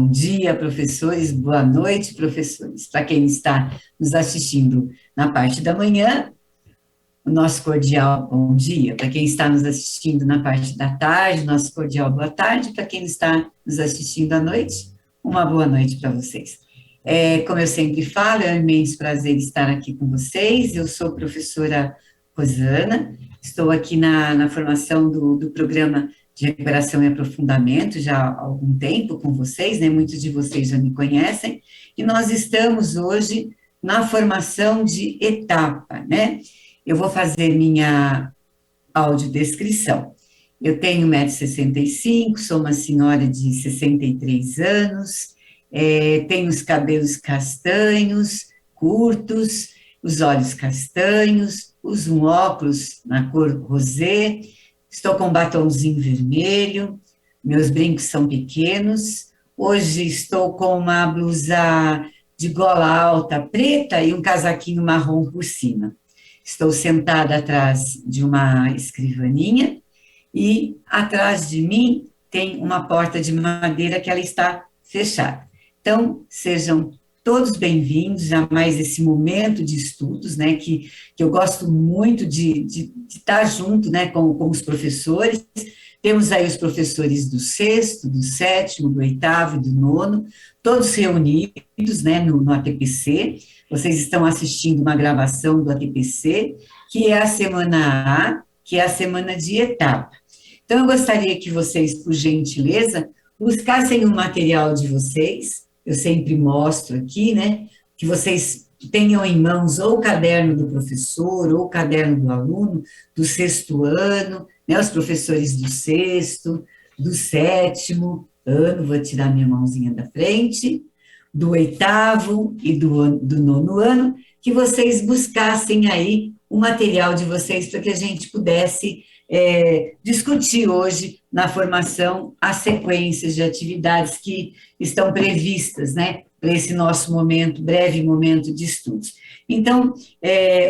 dia, professores, boa noite, professores. Para quem está nos assistindo na parte da manhã, o nosso cordial bom dia. Para quem está nos assistindo na parte da tarde, nosso cordial boa tarde. Para quem está nos assistindo à noite, uma boa noite para vocês. Como eu sempre falo, é um imenso prazer estar aqui com vocês. Eu sou a professora Rosana, estou aqui na formação do programa de recuperação e aprofundamento já há algum tempo com vocês, né? Muitos de vocês já me conhecem, e nós estamos hoje na formação de etapa, né? Eu vou fazer minha audiodescrição. Eu tenho 1,65 m, sou uma senhora de 63 anos, tenho os cabelos castanhos, curtos, os olhos castanhos, uso um óculos na cor rosé, estou com um batomzinho vermelho, meus brincos são pequenos, hoje estou com uma blusa de gola alta preta e um casaquinho marrom por cima. Estou sentada atrás de uma escrivaninha e atrás de mim tem uma porta de madeira que ela está fechada. Então, sejam todos bem-vindos a mais esse momento de estudos, né, que eu gosto muito de estar junto, né, com os professores. Temos aí os professores do sexto, do sétimo, do oitavo e do nono, todos reunidos, né, no ATPC. Vocês estão assistindo uma gravação do ATPC, que é a semana A, que é a semana de etapa. Então, eu gostaria que vocês, por gentileza, buscassem o material de vocês. Eu sempre mostro aqui, né, que vocês tenham em mãos ou o caderno do professor, ou o caderno do aluno, do sexto ano, né, os professores do sexto, do sétimo ano, vou tirar minha mãozinha da frente, do oitavo e do nono ano, que vocês buscassem aí o material de vocês para que a gente pudesse discutir hoje na formação as sequências de atividades que estão previstas, né, para esse nosso momento, breve momento de estudos. Então,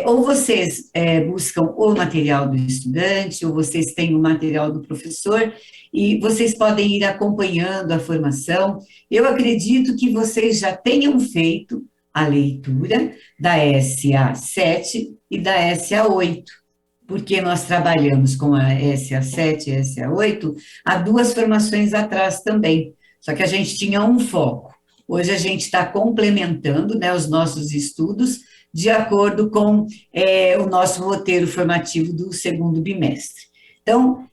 ou vocês buscam o material do estudante, ou vocês têm o material do professor, e vocês podem ir acompanhando a formação. Eu acredito que vocês já tenham feito a leitura da SA7 e da SA8, porque nós trabalhamos com a SA7 e a SA8 há 2 formações atrás também, só que a gente tinha um foco. Hoje a gente está complementando, né, os nossos estudos de acordo com o nosso roteiro formativo do segundo bimestre. Então,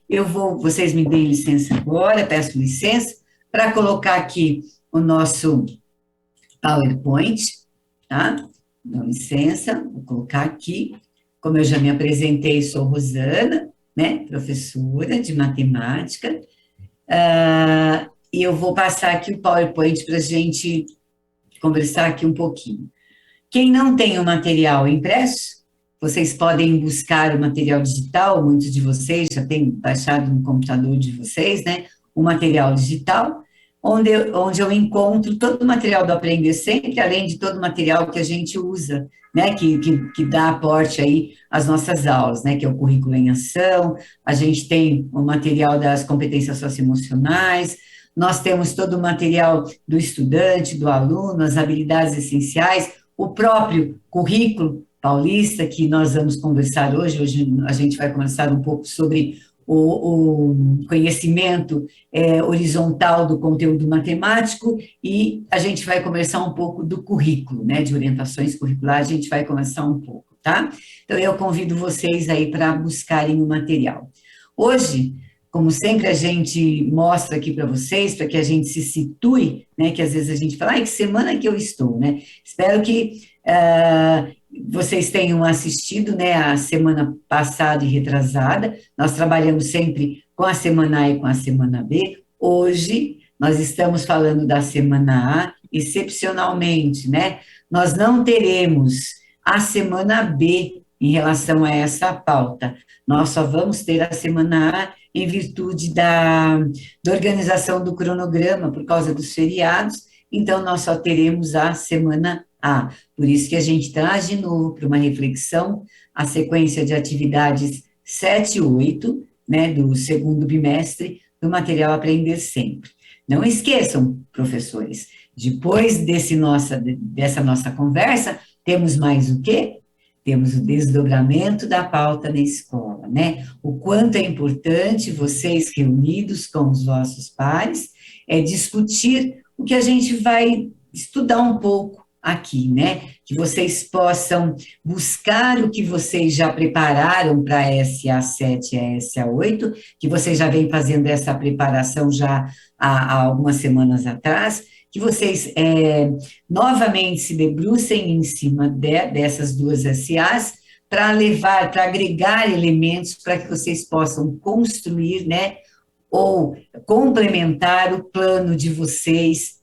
vocês me deem licença agora, peço licença, para colocar aqui o nosso PowerPoint, tá? Dá licença, vou colocar aqui. Como eu já me apresentei, sou Rosana, né, professora de matemática, e eu vou passar aqui o PowerPoint para a gente conversar aqui um pouquinho. Quem não tem o material impresso, vocês podem buscar o material digital, muitos de vocês já têm baixado no computador de vocês, né, o material digital, onde eu encontro todo o material do Aprender Sempre, além de todo o material que a gente usa, né, que dá aporte aí às nossas aulas, né, que é o currículo em ação, a gente tem o material das competências socioemocionais, nós temos todo o material do estudante, do aluno, as habilidades essenciais, o próprio currículo paulista, que nós vamos conversar hoje a gente vai conversar um pouco sobre o conhecimento horizontal do conteúdo matemático, e a gente vai conversar um pouco do currículo, né, de orientações curriculares, a gente vai conversar um pouco, tá? Então, eu convido vocês aí para buscarem o material. Hoje, como sempre, a gente mostra aqui para vocês, para que a gente se situe, né, que às vezes a gente fala, que semana que eu estou, né? Espero que vocês tenham assistido, né, a semana passada e retrasada, nós trabalhamos sempre com a semana A e com a semana B, hoje nós estamos falando da semana A, excepcionalmente, né, nós não teremos a semana B em relação a essa pauta, nós só vamos ter a semana A em virtude da organização do cronograma, por causa dos feriados, então nós só teremos a semana A. Por isso que a gente traz de novo para uma reflexão a sequência de atividades 7 e 8, né, do segundo bimestre, do material Aprender Sempre. Não esqueçam, professores, depois dessa nossa conversa, temos mais o quê? Temos o desdobramento da pauta na escola, né? O quanto é importante vocês reunidos com os vossos pares discutir o que a gente vai estudar um pouco aqui, né? Que vocês possam buscar o que vocês já prepararam para a SA7 e a SA8, que vocês já vêm fazendo essa preparação já há algumas semanas atrás, que vocês novamente se debrucem em cima dessas duas SAs para levar, para agregar elementos para que vocês possam construir, né, ou complementar o plano de vocês,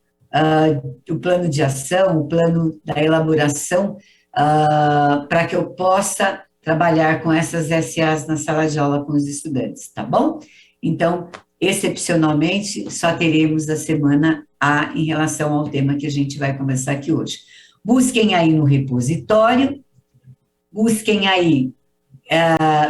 o plano de ação, o plano da elaboração, para que eu possa trabalhar com essas SAs na sala de aula com os estudantes, tá bom? Então, excepcionalmente, só teremos a semana A em relação ao tema que a gente vai conversar aqui hoje. Busquem aí no repositório, busquem aí,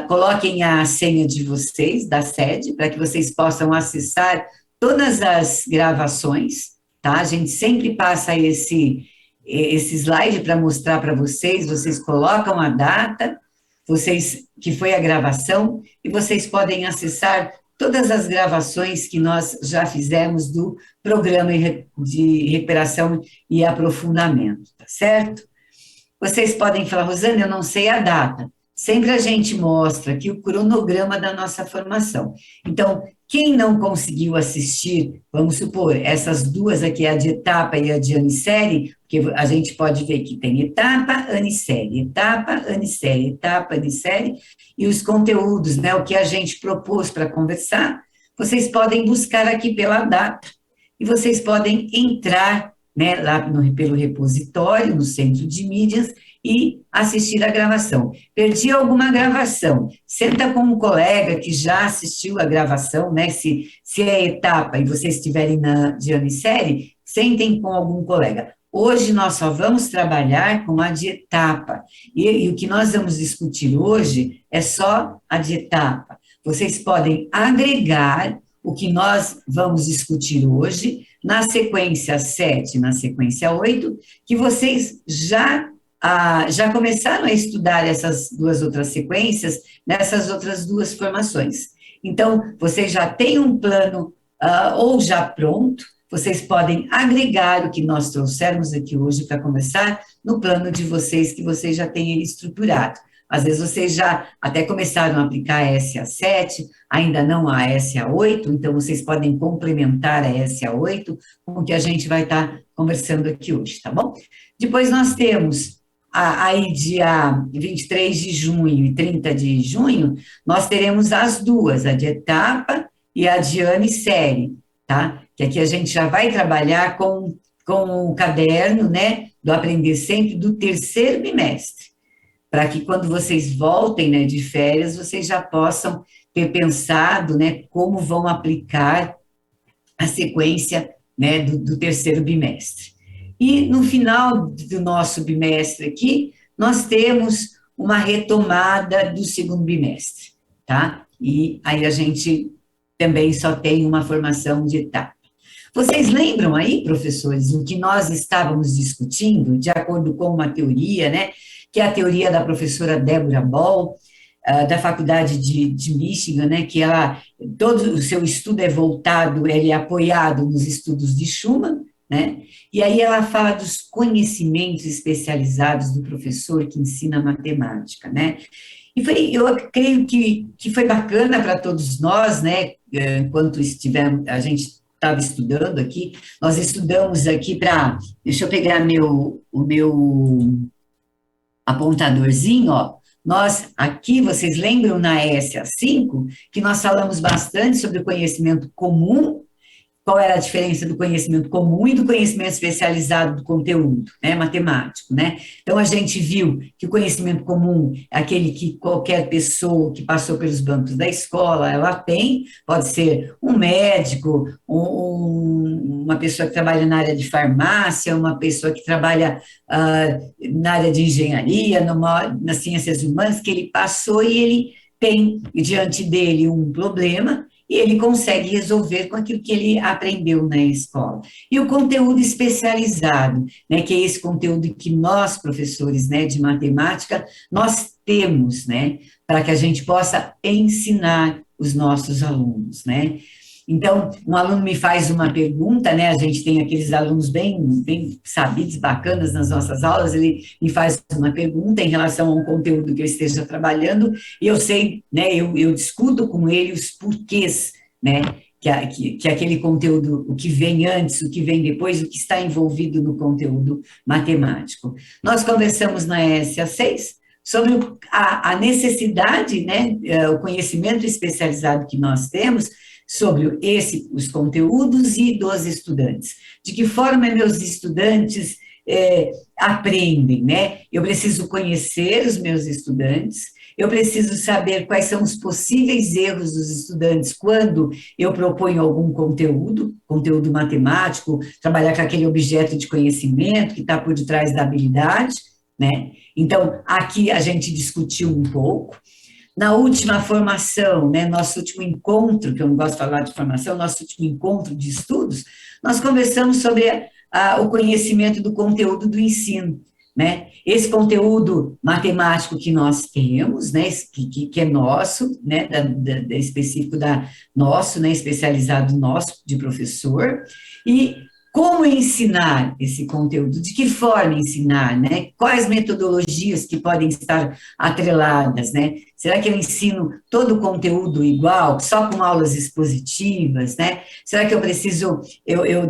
coloquem a senha de vocês, da sede, para que vocês possam acessar todas as gravações, tá? A gente sempre passa esse slide para mostrar para vocês, vocês colocam a data, que foi a gravação, e vocês podem acessar todas as gravações que nós já fizemos do programa de recuperação e aprofundamento, tá certo? Vocês podem falar, Rosane, eu não sei a data. Sempre a gente mostra aqui o cronograma da nossa formação. Então, quem não conseguiu assistir, vamos supor, essas duas aqui, a de etapa e a de anissérie, porque a gente pode ver que tem etapa, anissérie, etapa, anissérie, etapa, anissérie, e os conteúdos, né, o que a gente propôs para conversar, vocês podem buscar aqui pela data, e vocês podem entrar, né, lá pelo repositório, no centro de mídias, e assistir a gravação. Perdi alguma gravação, senta com um colega que já assistiu a gravação, né, se é etapa e vocês estiverem de anissérie, sentem com algum colega. Hoje nós só vamos trabalhar com a de etapa, e o que nós vamos discutir hoje é só a de etapa. Vocês podem agregar o que nós vamos discutir hoje na sequência 7, na sequência 8, que vocês já começaram a estudar essas duas outras sequências, nessas outras duas formações. Então, vocês já têm um plano, ou já pronto, vocês podem agregar o que nós trouxermos aqui hoje para conversar no plano de vocês, que vocês já têm ele estruturado. Às vezes vocês já até começaram a aplicar a SA7, ainda não a SA8, então vocês podem complementar a SA8 com o que a gente vai estar conversando aqui hoje, tá bom? Depois nós temos aí dia 23 de junho e 30 de junho, nós teremos as duas, a de etapa e a de anissérie, tá? Que aqui a gente já vai trabalhar com o caderno, né, do Aprender Sempre do terceiro bimestre, para que quando vocês voltem, né, de férias, vocês já possam ter pensado, né, como vão aplicar a sequência, né, do terceiro bimestre. E no final do nosso bimestre aqui, nós temos uma retomada do segundo bimestre, tá? E aí a gente também só tem uma formação de etapa. Vocês lembram aí, professores, o que nós estávamos discutindo, de acordo com uma teoria, né, que é a teoria da professora Débora Ball, da Faculdade de Michigan, né, que todo o seu estudo é voltado, ele é apoiado nos estudos de Schumann, né, e aí ela fala dos conhecimentos especializados do professor que ensina matemática, né, e eu creio que foi bacana para todos nós, né, enquanto a gente estava estudando aqui, nós estudamos aqui deixa eu pegar o meu apontadorzinho, ó, nós aqui, vocês lembram na SA5, que nós falamos bastante sobre o conhecimento comum, qual era a diferença do conhecimento comum e do conhecimento especializado do conteúdo, né, matemático, né? Então, a gente viu que o conhecimento comum é aquele que qualquer pessoa que passou pelos bancos da escola, ela tem, pode ser um médico, uma pessoa que trabalha na área de farmácia, uma pessoa que trabalha na área de engenharia, nas ciências humanas, que ele passou e ele tem diante dele um problema, e ele consegue resolver com aquilo que ele aprendeu na escola. E o conteúdo especializado, né, que é esse conteúdo que nós, professores, né, de matemática, nós temos, né, para que a gente possa ensinar os nossos alunos, né. Então, um aluno me faz uma pergunta, né? A gente tem aqueles alunos bem sabidos, bacanas nas nossas aulas. Ele me faz uma pergunta em relação a um conteúdo que eu esteja trabalhando, e eu sei, né? Eu discuto com ele os porquês, né? Que aquele conteúdo, o que vem antes, o que vem depois, o que está envolvido no conteúdo matemático. Nós conversamos na SA6 sobre a necessidade, né? O conhecimento especializado que nós temos sobre os conteúdos e dos estudantes. De que forma meus estudantes aprendem, né? Eu preciso conhecer os meus estudantes, eu preciso saber quais são os possíveis erros dos estudantes quando eu proponho algum conteúdo matemático, trabalhar com aquele objeto de conhecimento que está por detrás da habilidade, né? Então, aqui a gente discutiu um pouco. Na última formação, né, nosso último encontro, que eu não gosto de falar de formação, nosso último encontro de estudos, nós conversamos sobre o conhecimento do conteúdo do ensino, né? Esse conteúdo matemático que nós temos, né, que é nosso, né, específico nosso, né, especializado nosso, de professor, e como ensinar esse conteúdo, de que forma ensinar, né? Quais metodologias que podem estar atreladas, né? Será que eu ensino todo o conteúdo igual, só com aulas expositivas, né? Será que eu preciso,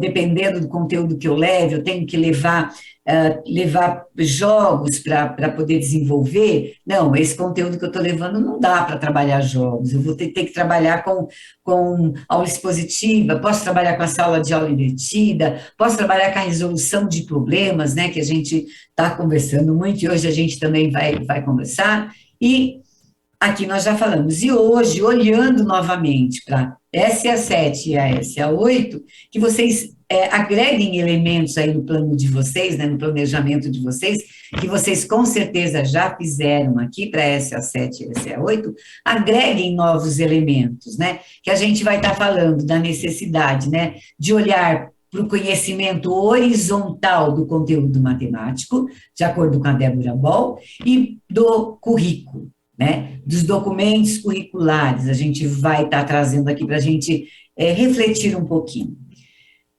dependendo do conteúdo que eu leve, eu tenho que levar jogos para poder desenvolver? Não, esse conteúdo que eu estou levando não dá para trabalhar jogos, eu vou ter que trabalhar com aula expositiva, posso trabalhar com a sala de aula invertida, posso trabalhar com a resolução de problemas, né, que a gente está conversando muito, e hoje a gente também vai conversar, e aqui nós já falamos, e hoje, olhando novamente para SA7 e a SA8, que vocês agreguem elementos aí no plano de vocês, né, no planejamento de vocês, que vocês com certeza já fizeram aqui para SA7 e SA8, agreguem novos elementos, né, que a gente vai estar falando da necessidade, né, de olhar para o conhecimento horizontal do conteúdo matemático, de acordo com a Débora Boll, e do currículo, né, dos documentos curriculares, a gente vai estar trazendo aqui para a gente refletir um pouquinho.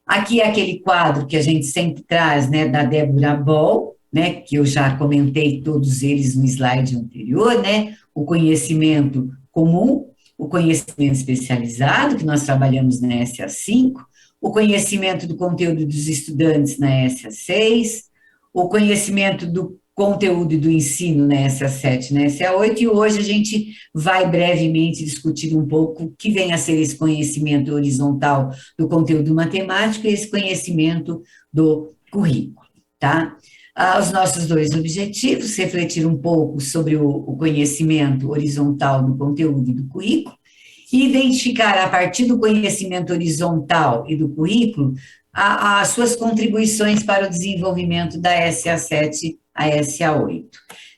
Aqui é aquele quadro que a gente sempre traz, né, da Débora Boll, né, que eu já comentei todos eles no slide anterior, né, o conhecimento comum, o conhecimento especializado, que nós trabalhamos na SA5, o conhecimento do conteúdo dos estudantes na SA6, o conhecimento do conteúdo do ensino na SA7, na SA8, e hoje a gente vai brevemente discutir um pouco o que vem a ser esse conhecimento horizontal do conteúdo matemático e esse conhecimento do currículo, tá? Os nossos dois objetivos, refletir um pouco sobre o conhecimento horizontal do conteúdo e do currículo, e identificar, a partir do conhecimento horizontal e do currículo, as suas contribuições para o desenvolvimento da SA7 a SA8.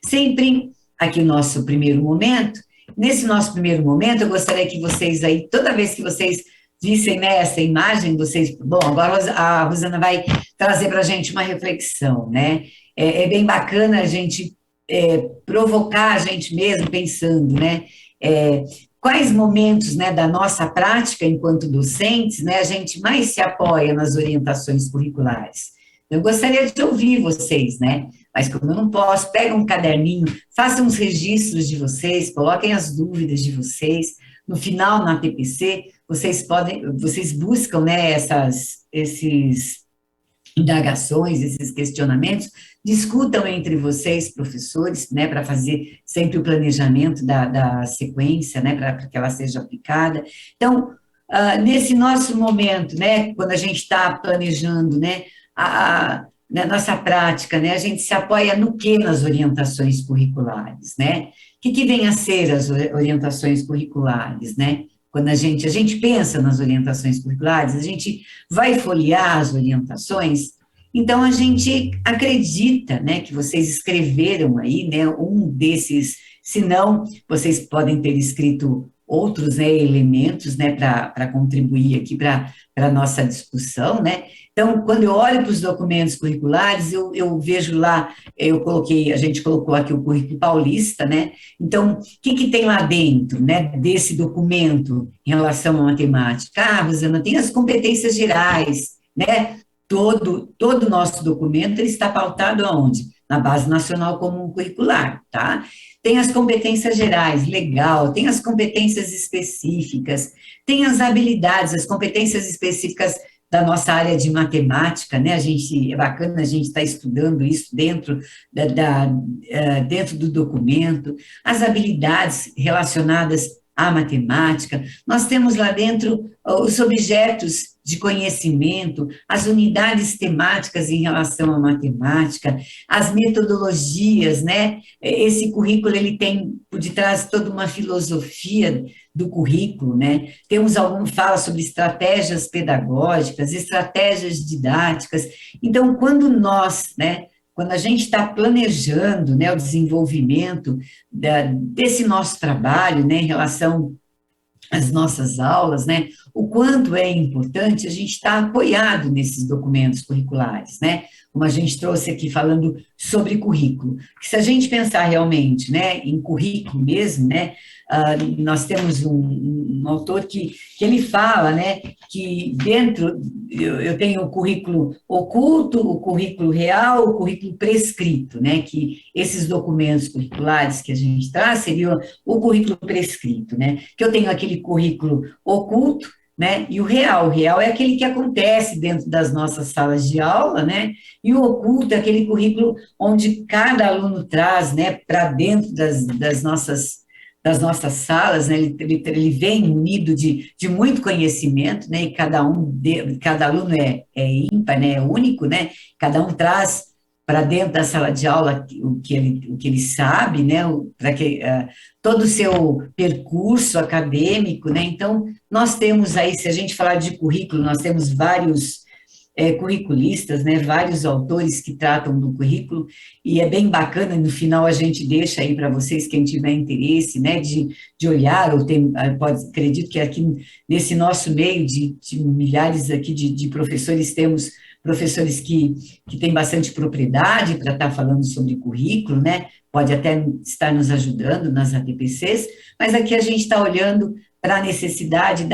Sempre aqui o nosso primeiro momento, nesse nosso primeiro momento, eu gostaria que vocês aí, toda vez que vocês vissem, né, essa imagem, vocês, bom, agora a Rosana vai trazer para a gente uma reflexão, né, é bem bacana a gente provocar a gente mesmo pensando, né, quais momentos, né, da nossa prática enquanto docentes, né, a gente mais se apoia nas orientações curriculares. Eu gostaria de ouvir vocês, né, mas como eu não posso, pega um caderninho, façam os registros de vocês, coloquem as dúvidas de vocês, no final, na TPC, vocês buscam, né, esses indagações, esses questionamentos, discutam entre vocês, professores, né, para fazer sempre o planejamento da sequência, né, para que ela seja aplicada. Então, nesse nosso momento, né, quando a gente está planejando, né, na nossa prática, né, a gente se apoia no que nas orientações curriculares, né? O que vem a ser as orientações curriculares, né? Quando a gente pensa nas orientações curriculares, a gente vai folhear as orientações, então a gente acredita, né, que vocês escreveram aí, né, um desses, se não, vocês podem ter escrito outros, né, elementos, né, para contribuir aqui para a nossa discussão, né? Então, quando eu olho para os documentos curriculares, eu vejo lá, a gente colocou aqui o currículo paulista, né? Então, o que, que tem lá dentro, né, desse documento em relação à matemática? Ah, Rosana, tem as competências gerais, né? Todo o nosso documento ele está pautado aonde? Na Base Nacional Comum Curricular, tá? Tem as competências gerais, legal, tem as competências específicas, tem as habilidades, as competências específicas da nossa área de matemática, né? É bacana a gente estar estudando isso dentro do documento, as habilidades relacionadas à matemática. Nós temos lá dentro os objetos de conhecimento, as unidades temáticas em relação à matemática, as metodologias, né? Esse currículo ele tem por detrás toda uma filosofia do currículo, né? Temos algum fala sobre estratégias pedagógicas, estratégias didáticas. Então, quando a gente está planejando, né, o desenvolvimento desse nosso trabalho, né, em relação as nossas aulas, né? O quanto é importante a gente estar apoiado nesses documentos curriculares, né? Como a gente trouxe aqui falando sobre currículo. Que se a gente pensar realmente, né, em currículo mesmo, né? Nós temos um autor que ele fala, né, que eu tenho o currículo oculto, o currículo real, o currículo prescrito, né? Que esses documentos curriculares que a gente traz seriam o currículo prescrito, né? Que eu tenho aquele currículo oculto, né? E o real. O real é aquele que acontece dentro das nossas salas de aula, né? E o oculto é aquele currículo onde cada aluno traz, né, para dentro das nossas salas, né? Ele vem munido de muito conhecimento, né? E cada aluno é ímpar, né? É único, né? Cada um traz para dentro da sala de aula o que ele sabe, né, para que todo o seu percurso acadêmico, né, então nós temos aí, se a gente falar de currículo, nós temos vários curriculistas, né, vários autores que tratam do currículo, e é bem bacana, no final a gente deixa aí para vocês, quem tiver interesse, né, de olhar, acredito que aqui nesse nosso meio de milhares aqui de professores, temos professores que têm bastante propriedade para estar falando sobre currículo, né, pode até estar nos ajudando nas ATPCs, mas aqui a gente está olhando para a necessidade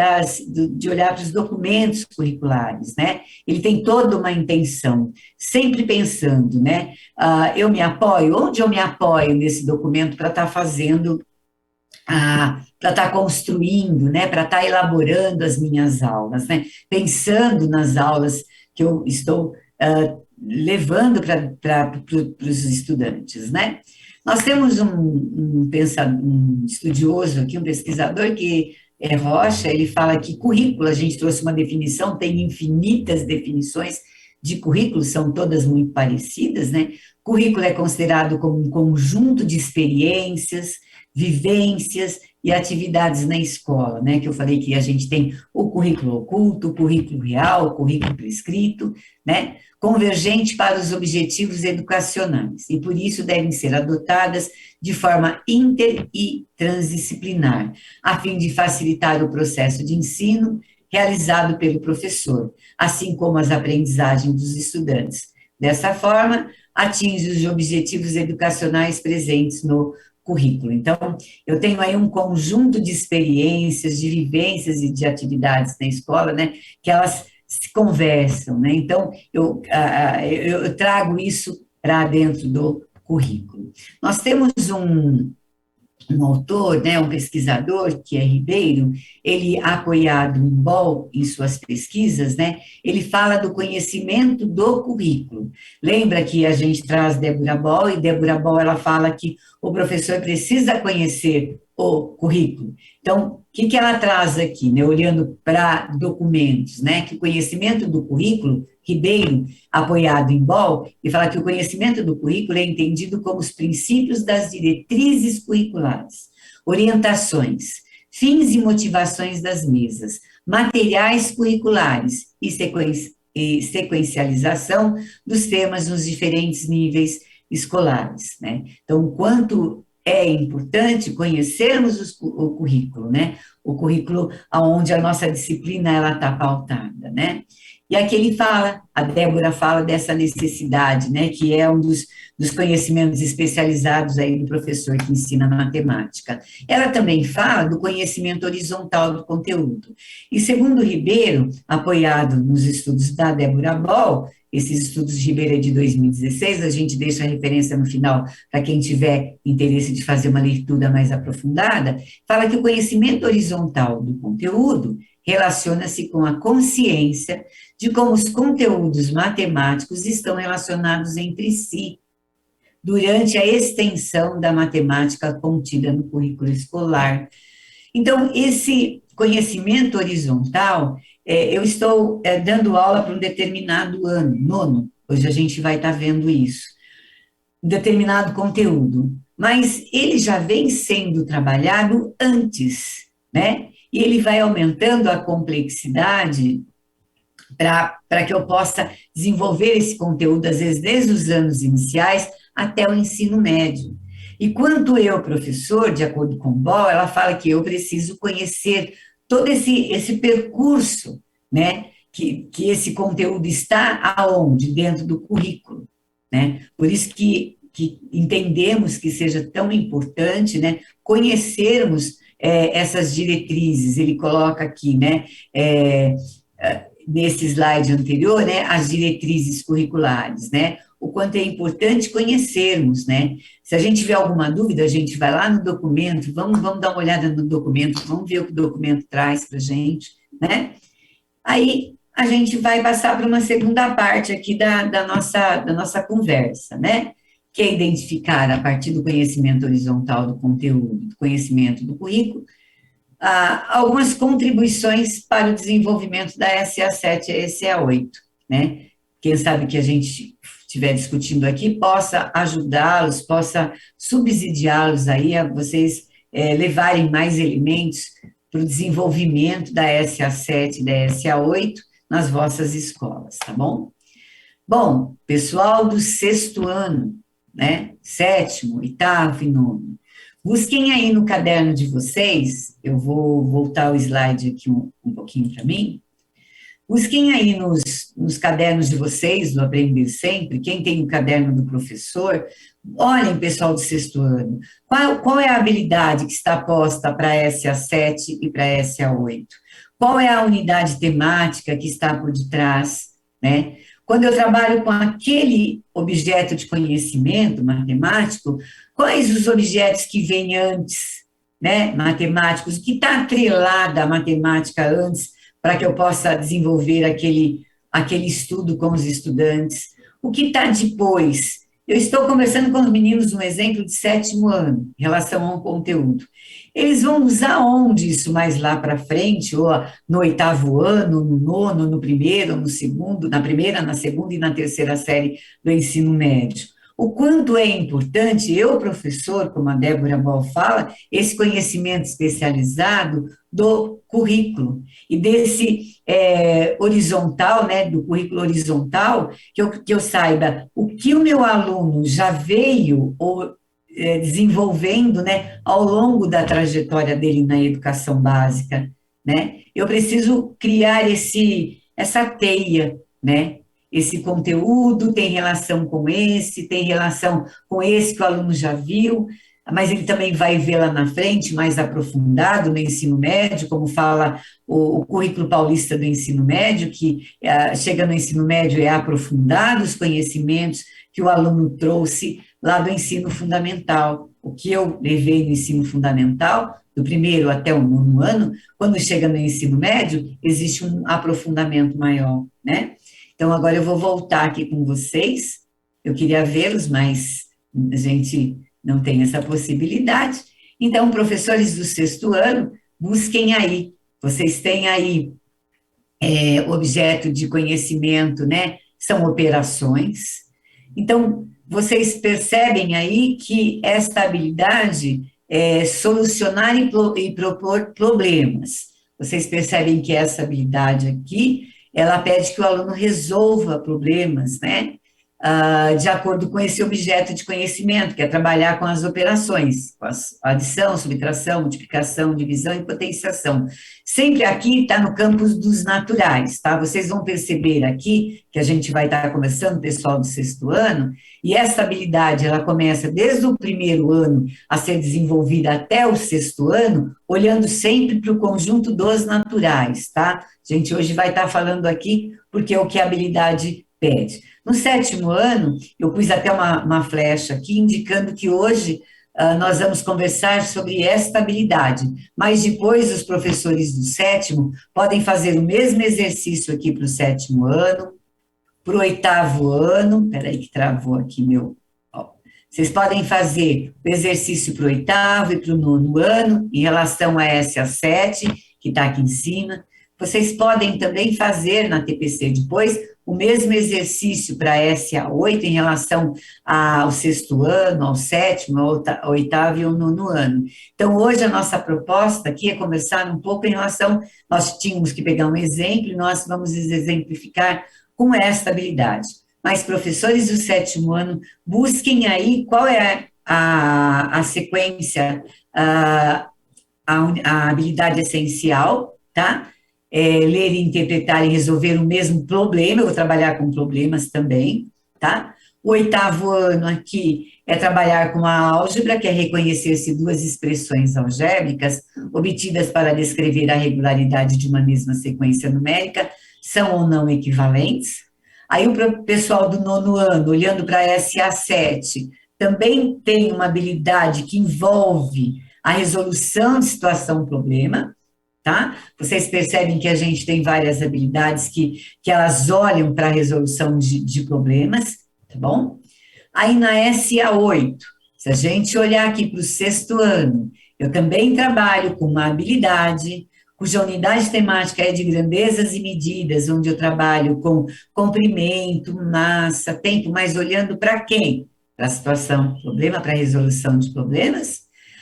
de olhar para os documentos curriculares, né? Ele tem toda uma intenção, sempre pensando, né? Eu me apoio, onde eu me apoio nesse documento para estar fazendo, para estar construindo, né? Para estar elaborando as minhas aulas, né? Pensando nas aulas que eu estou levando para os estudantes, né? Nós temos um estudioso aqui, um pesquisador, que é Rocha, ele fala que currículo, a gente trouxe uma definição, tem infinitas definições de currículo, são todas muito parecidas, né? Currículo é considerado como um conjunto de experiências, vivências e atividades na escola, né? Que eu falei que a gente tem o currículo oculto, o currículo real, o currículo prescrito, né? Convergente para os objetivos educacionais, e por isso devem ser adotadas de forma inter e transdisciplinar, a fim de facilitar o processo de ensino realizado pelo professor, assim como as aprendizagens dos estudantes. Dessa forma, atinge os objetivos educacionais presentes no currículo. Então, eu tenho aí um conjunto de experiências, de vivências e de atividades na escola, né, que elas se conversam, né? Então, eu trago isso para dentro do currículo. Nós temos um autor, né, um pesquisador, que é Ribeiro, ele, apoiado em Boll, em suas pesquisas, né, ele fala do conhecimento do currículo. Lembra que a gente traz Débora Boll, e Débora Boll, ela fala que o professor precisa conhecer o currículo. Então, o que ela traz aqui, né, olhando para documentos, né, que o conhecimento do currículo, Ribeiro, apoiado em Boll, e fala que o conhecimento do currículo é entendido como os princípios das diretrizes curriculares, orientações, fins e motivações das mesas, materiais curriculares e sequencialização dos temas nos diferentes níveis escolares, né? Então, quanto é importante conhecermos o currículo, né? O currículo onde a nossa disciplina ela está pautada, né? E aqui ele fala, a Débora fala dessa necessidade, né? Que é um dos conhecimentos especializados aí do professor que ensina matemática. Ela também fala do conhecimento horizontal do conteúdo. E segundo Ribeiro, apoiado nos estudos da Débora Boll, esses estudos de Ribeiro é de 2016, a gente deixa a referência no final para quem tiver interesse de fazer uma leitura mais aprofundada, fala que o conhecimento horizontal do conteúdo relaciona-se com a consciência de como os conteúdos matemáticos estão relacionados entre si durante a extensão da matemática contida no currículo escolar. Então, esse conhecimento horizontal, eu estou dando aula para um determinado ano, nono, hoje a gente vai estar vendo isso, um determinado conteúdo, mas ele já vem sendo trabalhado antes, né? E ele vai aumentando a complexidade para que eu possa desenvolver esse conteúdo, às vezes, desde os anos iniciais até o ensino médio. E quanto eu, professor, de acordo com Boll, ela fala que eu preciso conhecer todo esse percurso, né, que esse conteúdo está aonde? Dentro do currículo, né? Por isso que entendemos que seja tão importante, né, conhecermos essas diretrizes. Ele coloca aqui, né, nesse slide anterior, né, as diretrizes curriculares, né, o quanto é importante conhecermos, né, se a gente tiver alguma dúvida, a gente vai lá no documento, vamos dar uma olhada no documento, vamos ver o que o documento traz para a gente, né, aí a gente vai passar para uma segunda parte aqui da nossa conversa, né, que é identificar, a partir do conhecimento horizontal do conteúdo, do conhecimento do currículo, algumas contribuições para o desenvolvimento da SA7 e SA8, né? Quem sabe que a gente estiver discutindo aqui possa ajudá-los, possa subsidiá-los aí a vocês levarem mais elementos para o desenvolvimento da SA7 e da SA8 nas vossas escolas, tá bom? Bom, pessoal do sexto ano, né? Sétimo, oitavo e nono. Busquem aí no caderno de vocês, eu vou voltar o slide aqui um pouquinho para mim. Busquem aí nos cadernos de vocês, do Aprender Sempre, quem tem o caderno do professor, olhem, pessoal do sexto ano, qual é a habilidade que está posta para a SA7 e para a SA8? Qual é a unidade temática que está por detrás, né? Quando eu trabalho com aquele objeto de conhecimento matemático, quais os objetos que vêm antes, né, matemáticos, o que está atrelado à matemática antes, para que eu possa desenvolver aquele estudo com os estudantes, o que está depois. Eu estou conversando com os meninos um exemplo de sétimo ano, em relação ao conteúdo. Eles vão usar onde isso mais lá para frente, ou no oitavo ano, no nono, no primeiro, no segundo, na primeira, na segunda e na terceira série do ensino médio. O quanto é importante, eu, professor, como a Débora Boll fala, esse conhecimento especializado do currículo e desse horizontal, né, do currículo horizontal, que eu saiba o que o meu aluno já veio ou desenvolvendo, né, ao longo da trajetória dele na educação básica, né? Eu preciso criar essa teia, né? Esse conteúdo tem relação com esse, tem relação com esse que o aluno já viu, mas ele também vai ver lá na frente, mais aprofundado no ensino médio, como fala o currículo paulista do ensino médio, que chega no ensino médio é aprofundado os conhecimentos que o aluno trouxe lá do ensino fundamental. O que eu levei no ensino fundamental, do primeiro até o nono ano, quando chega no ensino médio, existe um aprofundamento maior, né? Então, agora eu vou voltar aqui com vocês, eu queria vê-los, mas a gente não tem essa possibilidade. Então, professores do sexto ano, busquem aí, vocês têm aí objeto de conhecimento, né? São operações. Então, vocês percebem aí que esta habilidade é solucionar e propor problemas. Vocês percebem que essa habilidade aqui, ela pede que o aluno resolva problemas, né? de acordo com esse objeto de conhecimento, que é trabalhar com as operações, com a adição, subtração, multiplicação, divisão e potenciação. Sempre aqui está no campus dos naturais, tá? Vocês vão perceber aqui que a gente vai estar conversando, pessoal do sexto ano, e essa habilidade, ela começa desde o primeiro ano a ser desenvolvida até o sexto ano, olhando sempre para o conjunto dos naturais, tá? A gente hoje vai estar falando aqui porque é o que a habilidade pede. No sétimo ano, eu pus até uma flecha aqui, indicando que hoje nós vamos conversar sobre esta habilidade, mas depois os professores do sétimo podem fazer o mesmo exercício aqui para o sétimo ano, para o oitavo ano, peraí que travou aqui meu... Ó. Vocês podem fazer o exercício para o oitavo e para o nono ano, em relação a SA7, que está aqui em cima. Vocês podem também fazer na TPC depois o mesmo exercício para SA8 em relação ao sexto ano, ao sétimo, ao oitavo e ao nono ano. Então, hoje a nossa proposta aqui é conversar um pouco em relação, nós tínhamos que pegar um exemplo e nós vamos exemplificar com esta habilidade. Mas, professores do sétimo ano, busquem aí qual é a sequência, a habilidade essencial, tá? Ler, interpretar e resolver o mesmo problema, eu vou trabalhar com problemas também, tá? O oitavo ano aqui é trabalhar com a álgebra, que é reconhecer-se duas expressões algébricas obtidas para descrever a regularidade de uma mesma sequência numérica são ou não equivalentes. Aí o pessoal do nono ano, olhando para a SA7, também tem uma habilidade que envolve a resolução de situação-problema, tá? Vocês percebem que a gente tem várias habilidades que elas olham para a resolução de problemas, tá bom? Aí na SA8, se a gente olhar aqui para o sexto ano, eu também trabalho com uma habilidade cuja unidade temática é de grandezas e medidas, onde eu trabalho com comprimento, massa, tempo, mas olhando para quem? Para a situação, problema, para a resolução de problemas.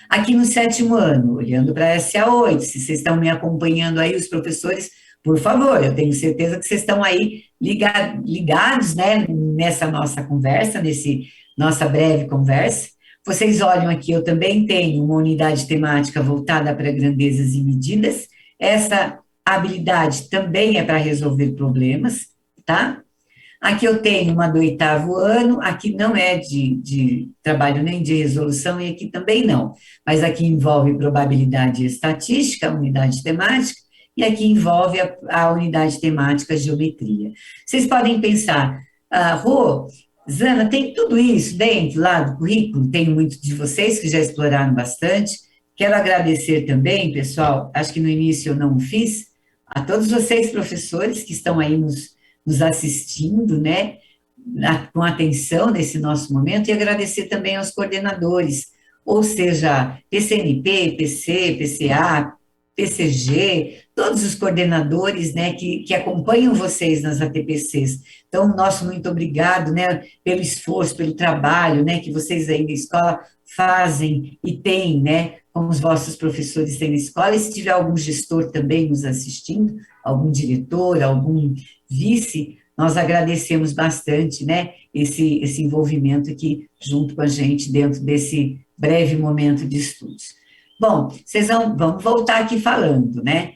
Aqui no sétimo ano, olhando para a SA8, se vocês estão me acompanhando aí, os professores, por favor, eu tenho certeza que vocês estão aí ligados, né, nessa nossa conversa, nossa breve conversa. Vocês olham aqui, eu também tenho uma unidade temática voltada para grandezas e medidas. Essa habilidade também é para resolver problemas, tá? Aqui eu tenho uma do oitavo ano, aqui não é de trabalho nem de resolução, e aqui também não, mas aqui envolve probabilidade e estatística, unidade temática, e aqui envolve a unidade temática geometria. Vocês podem pensar, Rô, Zana, tem tudo isso dentro lá do currículo? Tem muitos de vocês que já exploraram bastante. Quero agradecer também, pessoal, acho que no início eu não fiz, a todos vocês, professores, que estão aí nos assistindo, né, com atenção nesse nosso momento, e agradecer também aos coordenadores, ou seja, PCNP, PC, PCA, PCG, todos os coordenadores, né, que acompanham vocês nas ATPCs. Então, nosso muito obrigado, né, pelo esforço, pelo trabalho, né, que vocês aí na escola fazem e têm, né, como os vossos professores têm na escola, e se tiver algum gestor também nos assistindo, algum diretor, algum vice, nós agradecemos bastante, né, esse envolvimento aqui junto com a gente dentro desse breve momento de estudos. Bom, vamos voltar aqui falando, né?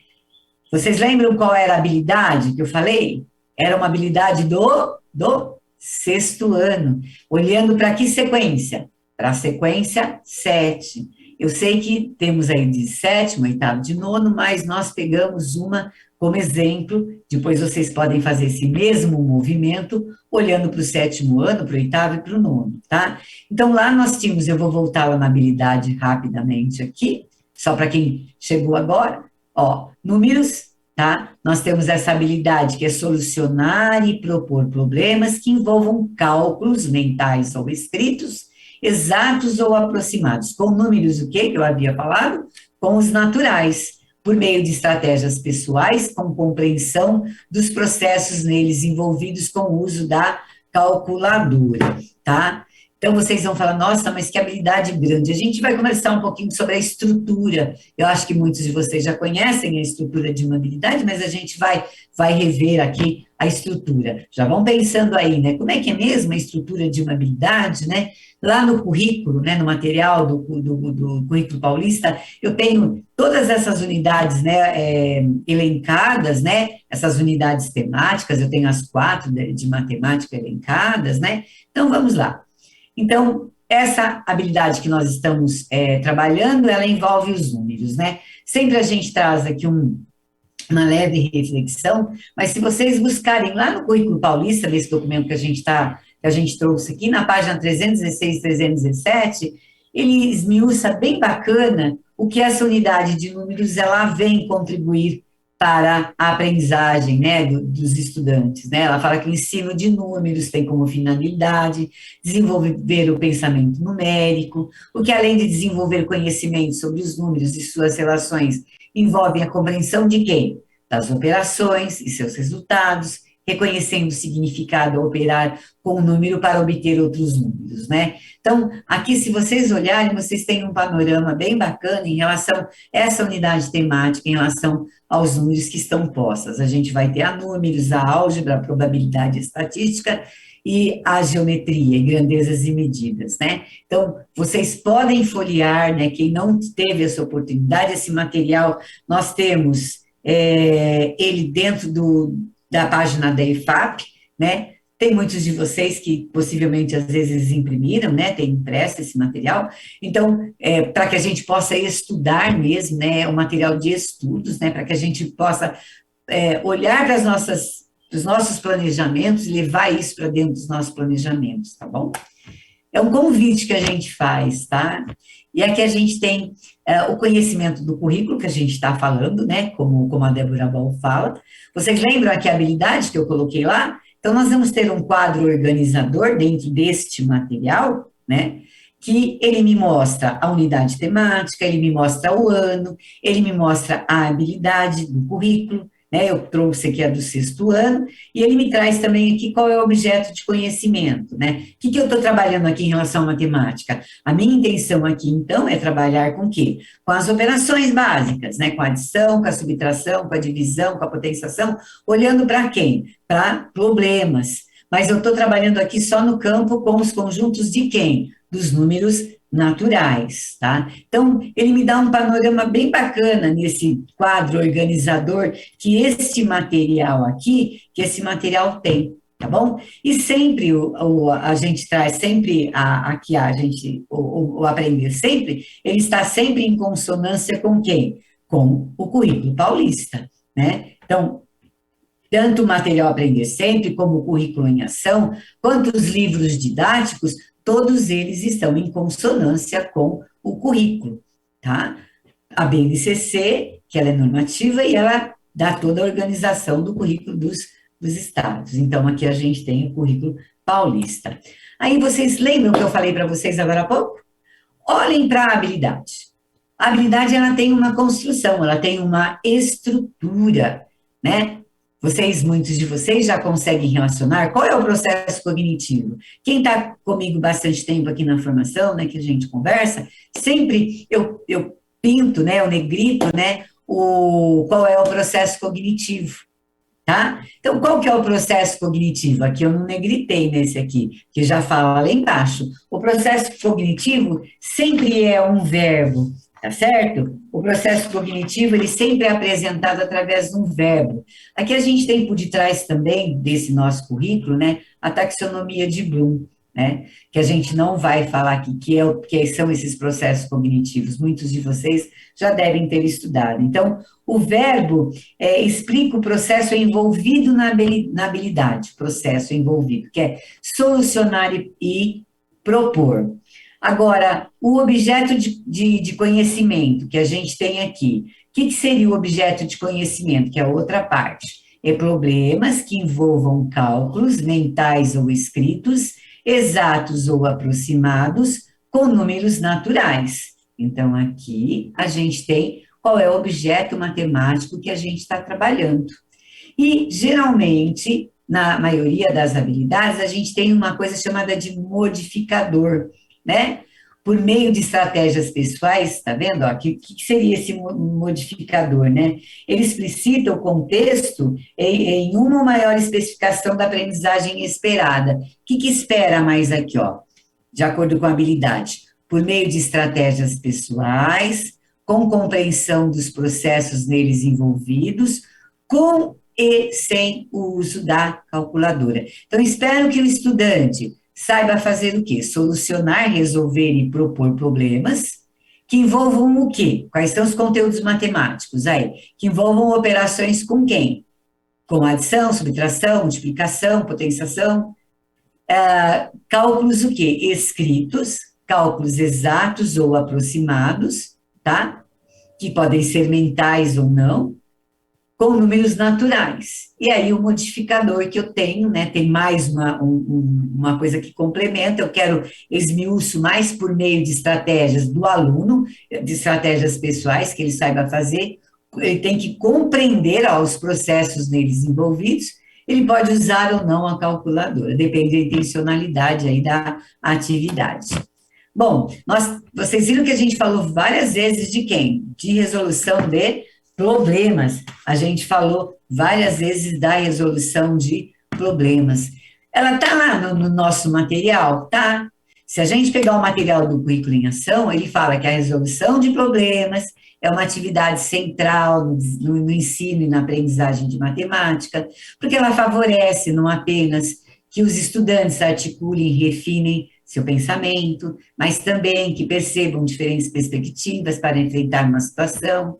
Vocês lembram qual era a habilidade que eu falei? Era uma habilidade do sexto ano. Olhando para que sequência? Para a sequência 7. Eu sei que temos aí de sétimo, oitavo, de nono, mas nós pegamos uma como exemplo, depois vocês podem fazer esse mesmo movimento, olhando para o sétimo ano, para o oitavo e para o nono, tá? Então, lá nós tínhamos, eu vou voltar lá na habilidade rapidamente aqui, só para quem chegou agora, ó, números, tá? Nós temos essa habilidade que é solucionar e propor problemas que envolvam cálculos mentais ou escritos, exatos ou aproximados, com números, o que eu havia falado? Com os naturais, por meio de estratégias pessoais, com compreensão dos processos neles envolvidos com o uso da calculadora, tá? Então, vocês vão falar, nossa, mas que habilidade grande. A gente vai conversar um pouquinho sobre a estrutura. Eu acho que muitos de vocês já conhecem a estrutura de uma habilidade, mas a gente vai rever aqui a estrutura. Já vão pensando aí, né? Como é que é mesmo a estrutura de uma habilidade, né? Lá no currículo, né, no material do Currículo Paulista, eu tenho todas essas unidades, né, elencadas, né? Essas unidades temáticas, eu tenho as 4 de matemática elencadas, né? Então, vamos lá. Então, essa habilidade que nós estamos trabalhando, ela envolve os números, né? Sempre a gente traz aqui uma leve reflexão, mas se vocês buscarem lá no Currículo Paulista, nesse documento que a gente trouxe aqui, na página 316, 317, ele esmiuça bem bacana o que essa unidade de números ela vem contribuir para a aprendizagem, né, dos estudantes, né? Ela fala que o ensino de números tem como finalidade desenvolver o pensamento numérico, o que além de desenvolver conhecimento sobre os números e suas relações, envolve a compreensão de quem? Das operações e seus resultados, reconhecendo o significado a operar com o número para obter outros números, né? Então, aqui, se vocês olharem, vocês têm um panorama bem bacana em relação a essa unidade temática, em relação aos números que estão postas. A gente vai ter a números, a álgebra, a probabilidade estatística e a geometria, e grandezas e medidas, né? Então, vocês podem folhear, né? Quem não teve essa oportunidade, esse material, nós temos ele dentro da página da EFAP, né? Tem muitos de vocês que possivelmente às vezes imprimiram, né? Tem impresso esse material. Então, para que a gente possa estudar mesmo, né? O material de estudos, né? Para que a gente possa olhar para os nossos planejamentos e levar isso para dentro dos nossos planejamentos, tá bom? É um convite que a gente faz, tá? E aqui a gente tem o conhecimento do currículo que a gente está falando, né? Como a Débora Ball fala. Vocês lembram aqui a habilidade que eu coloquei lá? Então, nós vamos ter um quadro organizador dentro deste material, né? Que ele me mostra a unidade temática, ele me mostra o ano, ele me mostra a habilidade do currículo, né? Eu trouxe aqui a do 6º ano, e ele me traz também aqui qual é o objeto de conhecimento, né? O que eu estou trabalhando aqui em relação à matemática? A minha intenção aqui, então, é trabalhar com o quê? Com as operações básicas, né? Com a adição, com a subtração, com a divisão, com a potenciação, olhando para quem? Para problemas. Mas eu estou trabalhando aqui só no campo com os conjuntos de quem? Dos números naturais, tá? Então, ele me dá um panorama bem bacana nesse quadro organizador que este material aqui, que esse material tem, tá bom? E sempre a gente traz, sempre aqui a gente, o aprender sempre, ele está sempre em consonância com quem? Com o currículo paulista, né? Então, tanto o material Aprender Sempre, como o currículo em ação, quanto os livros didáticos, todos eles estão em consonância com o currículo, tá? A BNCC, que ela é normativa e ela dá toda a organização do currículo dos estados. Então, aqui a gente tem o currículo paulista. Aí vocês lembram que eu falei para vocês agora há pouco? Olhem para a habilidade. A habilidade, ela tem uma construção, ela tem uma estrutura, né? Muitos de vocês já conseguem relacionar qual é o processo cognitivo. Quem está comigo bastante tempo aqui na formação, né, que a gente conversa, sempre eu pinto, né, eu negrito, né, qual é o processo cognitivo, tá? Então, qual que é o processo cognitivo? Aqui eu não negritei nesse aqui, que já fala lá embaixo. O processo cognitivo sempre é um verbo, tá certo? O processo cognitivo, ele sempre é apresentado através de um verbo. Aqui a gente tem por detrás também, desse nosso currículo, né, a taxonomia de Bloom, né, que a gente não vai falar aqui, que são esses processos cognitivos, muitos de vocês já devem ter estudado. Então, o verbo explica o processo envolvido na habilidade, processo envolvido, que é solucionar e propor. Agora, o objeto de conhecimento que a gente tem aqui, o que seria o objeto de conhecimento, que é a outra parte? É problemas que envolvam cálculos mentais ou escritos, exatos ou aproximados, com números naturais. Então, aqui a gente tem qual é o objeto matemático que a gente está trabalhando. E, geralmente, na maioria das habilidades, a gente tem uma coisa chamada de modificador, né? Por meio de estratégias pessoais, tá vendo? O que seria esse modificador, né? Ele explicita o contexto em uma ou maior especificação da aprendizagem esperada. O que espera mais aqui, ó? De acordo com a habilidade? Por meio de estratégias pessoais, com compreensão dos processos neles envolvidos, com e sem o uso da calculadora. Então, espero que o estudante saiba fazer o quê? Solucionar, resolver e propor problemas que envolvam o quê? Quais são os conteúdos matemáticos aí? Que envolvam operações com quem? Com adição, subtração, multiplicação, potenciação, cálculos o quê? Escritos, cálculos exatos ou aproximados, tá? Que podem ser mentais ou não, com números naturais. E aí o modificador que eu tenho, né, tem mais uma coisa que complementa, eu quero esmiuço mais por meio de estratégias do aluno, de estratégias pessoais que ele saiba fazer, ele tem que compreender os processos neles envolvidos, ele pode usar ou não a calculadora, depende da intencionalidade aí da atividade. Bom, vocês viram que a gente falou várias vezes de quem? De resolução de problemas. A gente falou várias vezes da resolução de problemas. Ela está lá no nosso material? Tá. Se a gente pegar o material do Currículo em Ação, ele fala que a resolução de problemas é uma atividade central no ensino e na aprendizagem de matemática, porque ela favorece não apenas que os estudantes articulem e refinem seu pensamento, mas também que percebam diferentes perspectivas para enfrentar uma situação.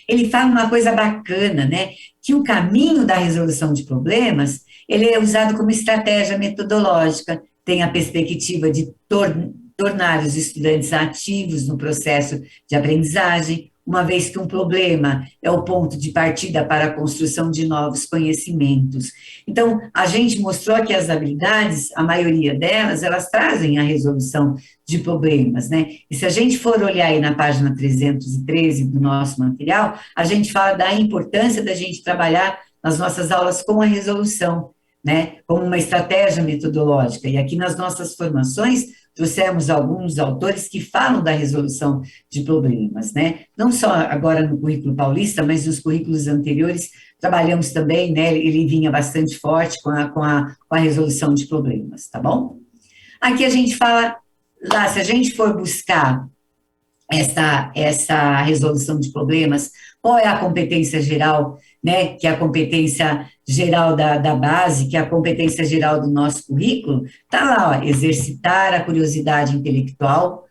Ele fala uma coisa bacana, né? Que o caminho da resolução de problemas, ele é usado como estratégia metodológica, tem a perspectiva de tornar os estudantes ativos no processo de aprendizagem, uma vez que um problema é o ponto de partida para a construção de novos conhecimentos. Então, a gente mostrou que as habilidades, a maioria delas, elas trazem a resolução de problemas, né? E se a gente for olhar aí na página 313 do nosso material, a gente fala da importância da gente trabalhar nas nossas aulas com a resolução, né? Como uma estratégia metodológica. E aqui nas nossas formações, trouxemos alguns autores que falam da resolução de problemas, né? Não só agora no currículo paulista, mas nos currículos anteriores, trabalhamos também, né? Ele vinha bastante forte com a resolução de problemas, tá bom? Aqui a gente fala, lá, se a gente for buscar essa resolução de problemas, qual é a competência geral, né, que é a competência geral da base, que é a competência geral do nosso currículo, está lá, ó, exercitar a curiosidade intelectual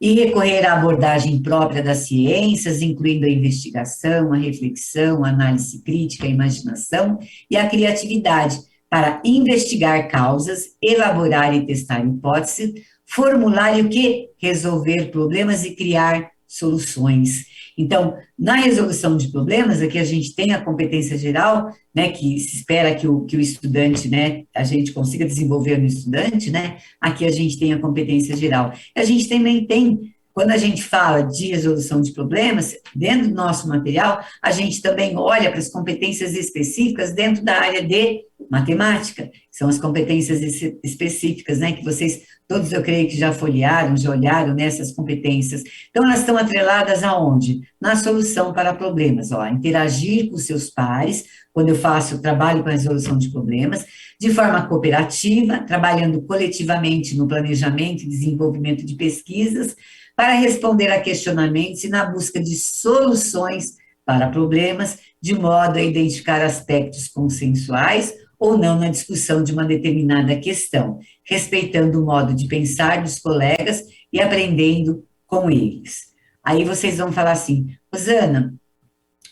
e recorrer à abordagem própria das ciências, incluindo a investigação, a reflexão, a análise crítica, a imaginação e a criatividade, para investigar causas, elaborar e testar hipóteses, formular e o quê? Resolver problemas e criar soluções. Então, na resolução de problemas, aqui a gente tem a competência geral, né, que se espera que o estudante, né, a gente consiga desenvolver no estudante, né, aqui a gente tem a competência geral. A gente também tem, quando a gente fala de resolução de problemas, dentro do nosso material, a gente também olha para as competências específicas dentro da área de matemática, são as competências específicas, né, que vocês, todos eu creio que já folhearam, já olharam nessas competências. Então, elas estão atreladas aonde? Na solução para problemas, ó, interagir com seus pares, quando eu faço trabalho com a resolução de problemas, de forma cooperativa, trabalhando coletivamente no planejamento e desenvolvimento de pesquisas, para responder a questionamentos e na busca de soluções para problemas, de modo a identificar aspectos consensuais ou não na discussão de uma determinada questão, respeitando o modo de pensar dos colegas e aprendendo com eles. Aí vocês vão falar assim, Rosana,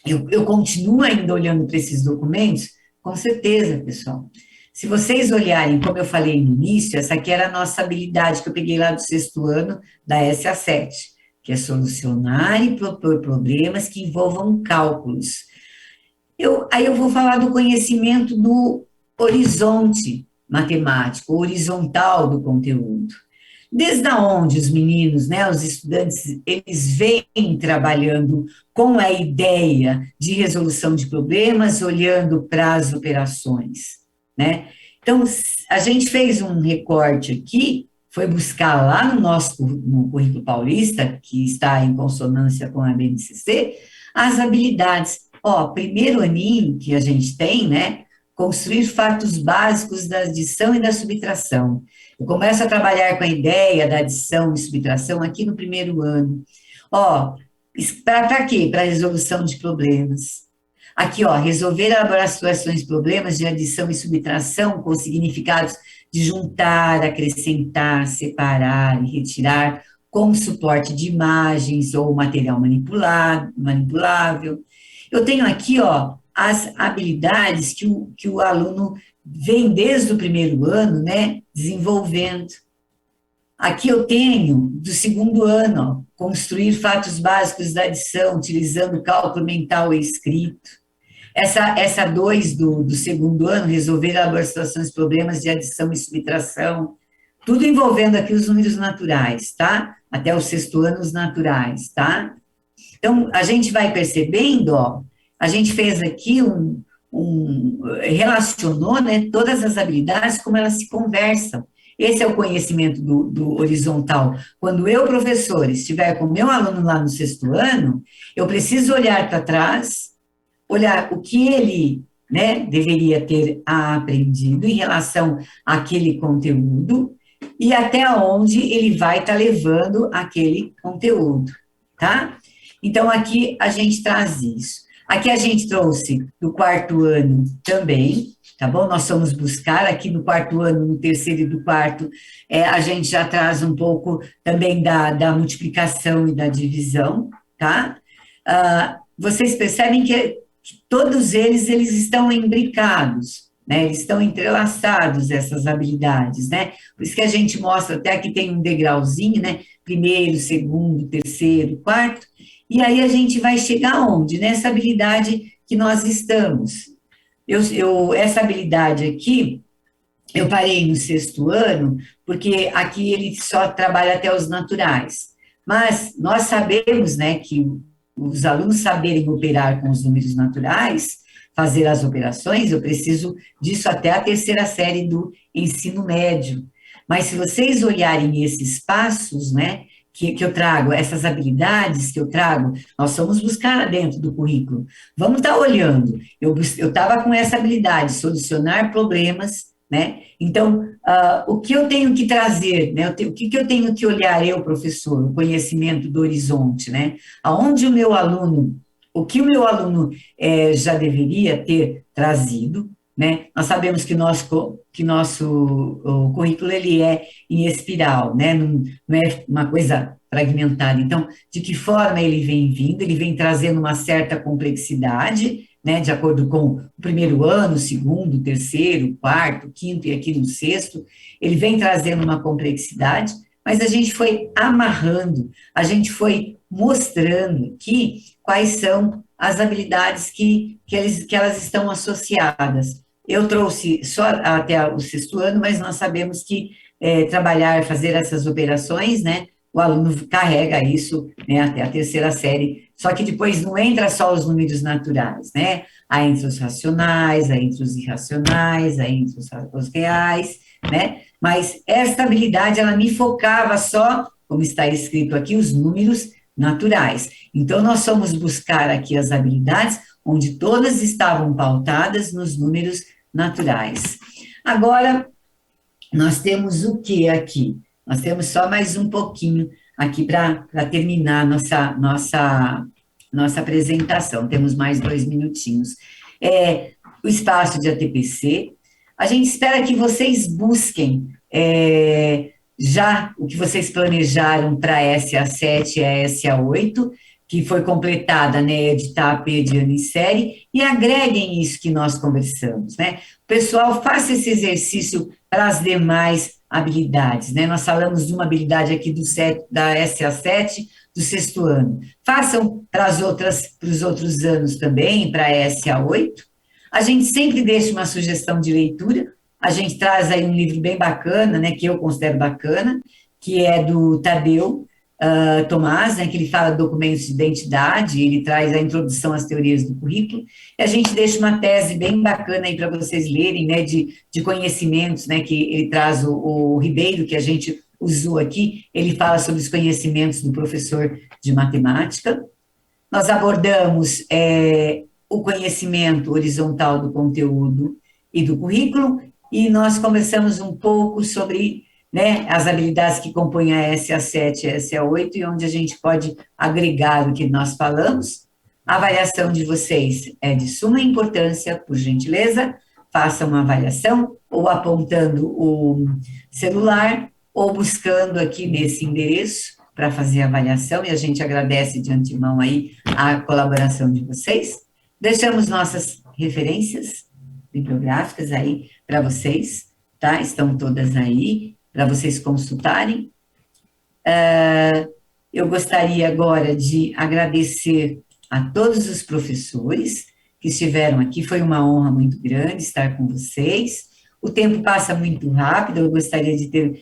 eu continuo ainda olhando para esses documentos? Com certeza, pessoal. Se vocês olharem, como eu falei no início, essa aqui era a nossa habilidade que eu peguei lá do 6º ano da SA7, que é solucionar e propor problemas que envolvam cálculos. Aí eu vou falar do conhecimento do horizonte matemático, horizontal do conteúdo. Desde onde os meninos, né, os estudantes, eles vêm trabalhando com a ideia de resolução de problemas, olhando para as operações. né? Então, a gente fez um recorte aqui, foi buscar lá no nosso no Currículo Paulista, que está em consonância com a BNCC, as habilidades. Ó, primeiro aninho que a gente tem, né? Construir fatos básicos da adição e da subtração. Eu começo a trabalhar com a ideia da adição e subtração aqui no primeiro ano. Ó, para quê? Para resolução de problemas. Aqui, ó, resolver e elaborar situações, problemas de adição e subtração com significados de juntar, acrescentar, separar e retirar, com suporte de imagens ou material manipulável. Eu tenho aqui, ó, as habilidades que o aluno vem desde o primeiro ano, né, desenvolvendo. Aqui eu tenho, do segundo ano, ó, construir fatos básicos da adição, utilizando cálculo mental e escrito. Essa 2 do segundo ano, resolver elaborar situações, problemas de adição e subtração, tudo envolvendo aqui os números naturais, tá? Até o sexto ano, os naturais, tá? Então, a gente vai percebendo, ó, a gente fez aqui relacionou, né, todas as habilidades, como elas se conversam. Esse é o conhecimento do horizontal. Quando eu, professor, estiver com o meu aluno lá no sexto ano, eu preciso olhar para trás, olhar o que ele, né, deveria ter aprendido em relação àquele conteúdo e até onde ele vai estar levando aquele conteúdo, tá? Então, aqui a gente traz isso. Aqui a gente trouxe do quarto ano também, tá bom? Nós vamos buscar aqui no quarto ano, no terceiro e do quarto, a gente já traz um pouco também da multiplicação e da divisão, tá? Vocês percebem que todos eles estão imbricados, né? Eles estão entrelaçados, essas habilidades, né? Por isso que a gente mostra até que tem um degrauzinho, né? Primeiro, segundo, terceiro, quarto, e aí a gente vai chegar onde? Nessa habilidade que nós estamos. Essa habilidade aqui, eu parei no sexto ano, porque aqui ele só trabalha até os naturais. Mas nós sabemos, né, que os alunos saberem operar com os números naturais, fazer as operações, eu preciso disso até a terceira série do ensino médio. Mas se vocês olharem esses passos, né, que eu trago, essas habilidades que eu trago, nós vamos buscar dentro do currículo. Vamos estar olhando. Eu estava com essa habilidade, solucionar problemas, né? Então, o que eu tenho que trazer, né? O que eu tenho que olhar, eu, professor, o conhecimento do horizonte, né? Aonde o meu aluno, o que o meu aluno já deveria ter trazido, né? Nós sabemos que nosso o currículo ele é em espiral, né? Não é uma coisa fragmentada. Então, de que forma ele vem vindo? Ele vem trazendo uma certa complexidade, né? De acordo com o primeiro ano, o segundo, o terceiro, o quarto, o quinto e aqui no sexto, ele vem trazendo uma complexidade, mas a gente foi amarrando, a gente foi mostrando quais são as habilidades que elas estão associadas. Eu trouxe só até o sexto ano, mas nós sabemos que trabalhar, fazer essas operações, né, o aluno carrega isso, né, até a terceira série, só que depois não entra só os números naturais, né, há entre os racionais, há entre os irracionais, há entre os reais, né, mas esta habilidade, ela me focava só, como está escrito aqui, os números naturais. Então, nós fomos buscar aqui as habilidades, onde todas estavam pautadas nos números naturais. Agora, nós temos o que aqui? Nós temos só mais um pouquinho aqui para terminar nossa apresentação. Temos mais 2 minutinhos. O espaço de ATPC. A gente espera que vocês busquem já o que vocês planejaram para a SA7 e a SA8, que foi completada, né, editar de ano em série, e agreguem isso que nós conversamos, né? Pessoal, faça esse exercício para as demais habilidades, né? Nós falamos de uma habilidade aqui da SA7, do sexto ano. Façam para os outros anos também, para a SA8. A gente sempre deixa uma sugestão de leitura, a gente traz aí um livro bem bacana, né, que eu considero bacana, que é do Tadeu, Tomás, né, que ele fala de documentos de identidade, ele traz a introdução às teorias do currículo, e a gente deixa uma tese bem bacana aí para vocês lerem, né, de conhecimentos, né, que ele traz o Ribeiro, que a gente usou aqui, ele fala sobre os conhecimentos do professor de matemática. Nós abordamos o conhecimento horizontal do conteúdo e do currículo, e nós conversamos um pouco sobre, né, as habilidades que compõem a SA7 e a SA8, e onde a gente pode agregar o que nós falamos. A avaliação de vocês é de suma importância, por gentileza, façam uma avaliação, ou apontando o celular, ou buscando aqui nesse endereço, para fazer a avaliação, e a gente agradece de antemão aí a colaboração de vocês. Deixamos nossas referências bibliográficas aí para vocês, tá? Estão todas aí para vocês consultarem. Eu gostaria agora de agradecer a todos os professores que estiveram aqui, foi uma honra muito grande estar com vocês. O tempo passa muito rápido, eu gostaria de ter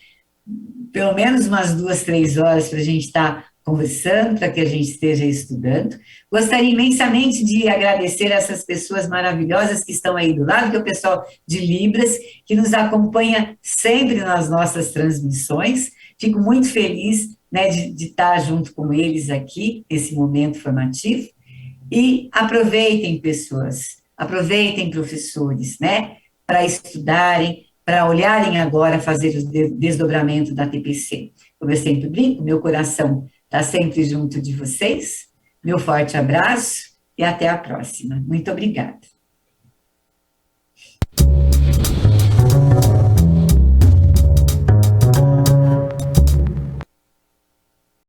pelo menos umas 2, 3 horas para a gente estar conversando, para que a gente esteja estudando. Gostaria imensamente de agradecer essas pessoas maravilhosas que estão aí do lado, que é o pessoal de Libras, que nos acompanha sempre nas nossas transmissões. Fico muito feliz, né, de estar junto com eles aqui, nesse momento formativo. E aproveitem, pessoas, aproveitem, professores, né, para estudarem, para olharem agora, fazer o desdobramento da TPC. Como eu sempre brinco, meu coração está sempre junto de vocês. Meu forte abraço e até a próxima. Muito obrigada.